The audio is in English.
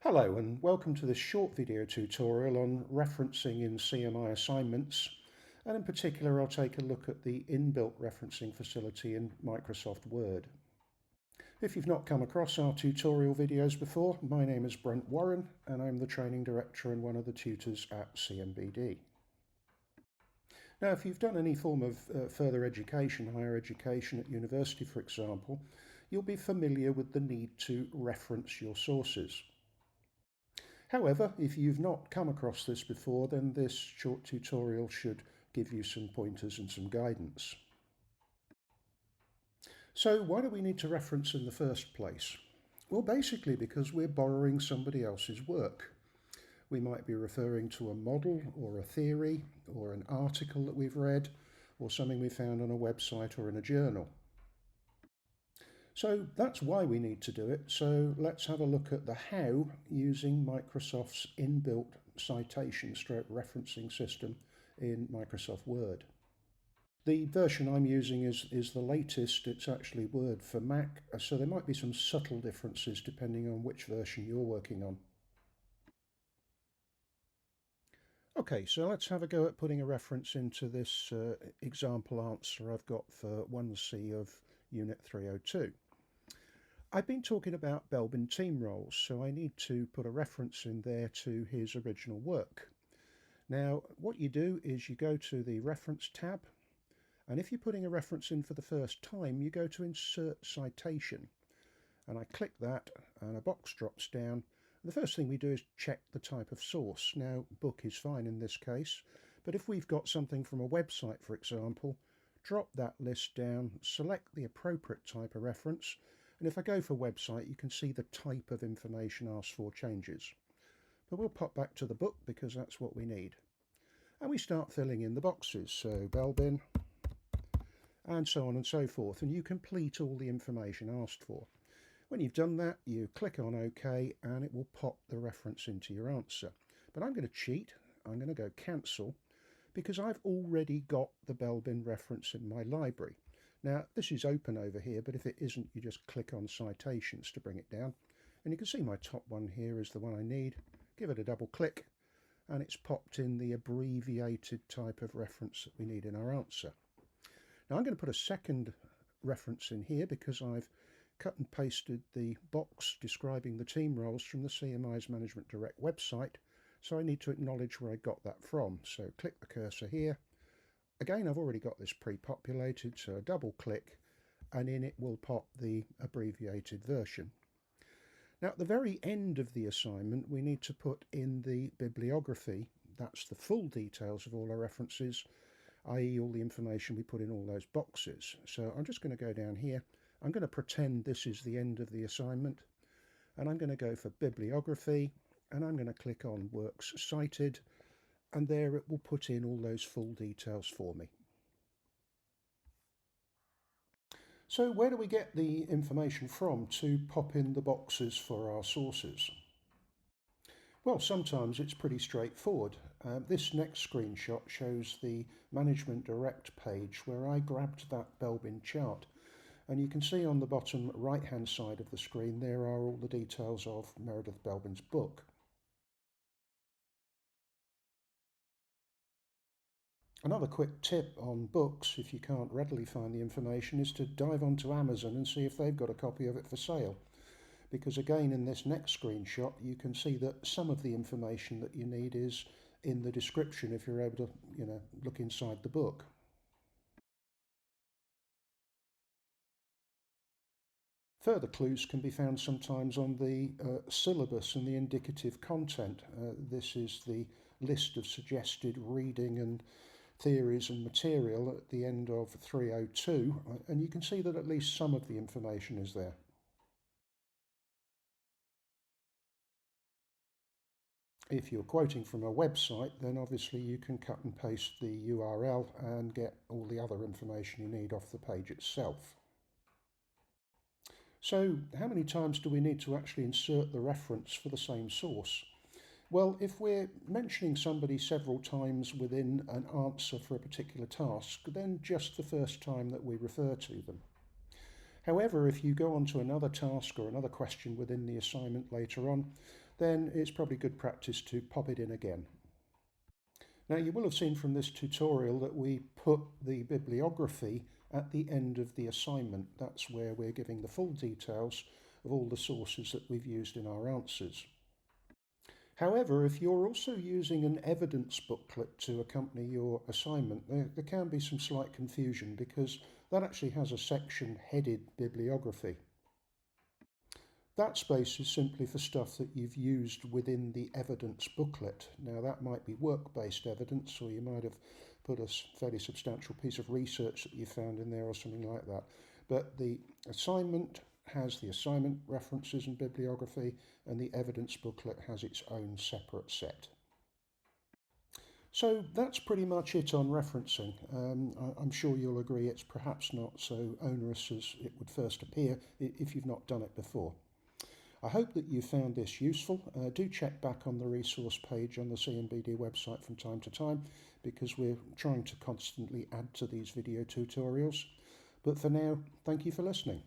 Hello and welcome to this short video tutorial on referencing in CMI assignments, and in particular I'll take a look at the inbuilt referencing facility in Microsoft Word. If you've not come across our tutorial videos before, my name is Brent Warren and I'm the Training Director and one of the tutors at CMBD. Now, if you've done any form of further education, higher education at university for example, you'll be familiar with the need to reference your sources. However, if you've not come across this before, then this short tutorial should give you some pointers and some guidance. So why do we need to reference in the first place? Well, basically because we're borrowing somebody else's work. We might be referring to a model or a theory or an article that we've read or something we found on a website or in a journal. So that's why we need to do it. So let's have a look at the how using Microsoft's inbuilt citation stroke referencing system in Microsoft Word. The version I'm using is the latest. It's actually Word for Mac, so there might be some subtle differences depending on which version you're working on. Okay, so let's have a go at putting a reference into this example answer I've got for 1C of Unit 302. I've been talking about Belbin team roles, so I need to put a reference in there to his original work. Now, what you do is you go to the Reference tab, and if you're putting a reference in for the first time, you go to Insert Citation. And I click that, and a box drops down. And the first thing we do is check the type of source. Now, book is fine in this case, but if we've got something from a website, for example, drop that list down, select the appropriate type of reference, and if I go for website, you can see the type of information asked for changes. But we'll pop back to the book because that's what we need. And we start filling in the boxes, so Belbin, and so on and so forth, and you complete all the information asked for. When you've done that, you click on OK, and it will pop the reference into your answer. But I'm going to cheat. I'm going to go cancel, because I've already got the Belbin reference in my library. Now, this is open over here, but if it isn't, you just click on Citations to bring it down. And you can see my top one here is the one I need. Give it a double click, and it's popped in the abbreviated type of reference that we need in our answer. Now, I'm going to put a second reference in here because I've cut and pasted the box describing the team roles from the CMI's Management Direct website, so I need to acknowledge where I got that from. So click the cursor here. Again, I've already got this pre-populated, so a double click, and in it will pop the abbreviated version. Now, at the very end of the assignment, we need to put in the bibliography. That's the full details of all our references, i.e. all the information we put in all those boxes. So I'm just going to go down here. I'm going to pretend this is the end of the assignment, and I'm going to go for bibliography, and I'm going to click on Works Cited, and there it will put in all those full details for me. So where do we get the information from to pop in the boxes for our sources? Well, sometimes it's pretty straightforward. This next screenshot shows the Management Direct page where I grabbed that Belbin chart. And you can see on the bottom right-hand side of the screen, there are all the details of Meredith Belbin's book. Another quick tip on books, if you can't readily find the information, is to dive onto Amazon and see if they've got a copy of it for sale. Because again, in this next screenshot, you can see that some of the information that you need is in the description if you're able to, look inside the book. Further clues can be found sometimes on the syllabus and the indicative content. This is the list of suggested reading and theories and material at the end of 302, and you can see that at least some of the information is there. If you're quoting from a website, then obviously you can cut and paste the URL and get all the other information you need off the page itself. So how many times do we need to actually insert the reference for the same source? Well, if we're mentioning somebody several times within an answer for a particular task, then just the first time that we refer to them. However, if you go on to another task or another question within the assignment later on, then it's probably good practice to pop it in again. Now, you will have seen from this tutorial that we put the bibliography at the end of the assignment. That's where we're giving the full details of all the sources that we've used in our answers. However, if you're also using an evidence booklet to accompany your assignment, there can be some slight confusion because that actually has a section headed bibliography. That space is simply for stuff that you've used within the evidence booklet. Now, that might be work-based evidence, or you might have put a fairly substantial piece of research that you found in there or something like that. But the assignment has the assignment references and bibliography, and the evidence booklet has its own separate set. So that's pretty much it on referencing. I'm sure you'll agree it's perhaps not so onerous as it would first appear if you've not done it before. I hope that you found this useful. Do check back on the resource page on the CMBD website from time to time, because we're trying to constantly add to these video tutorials. But for now, thank you for listening.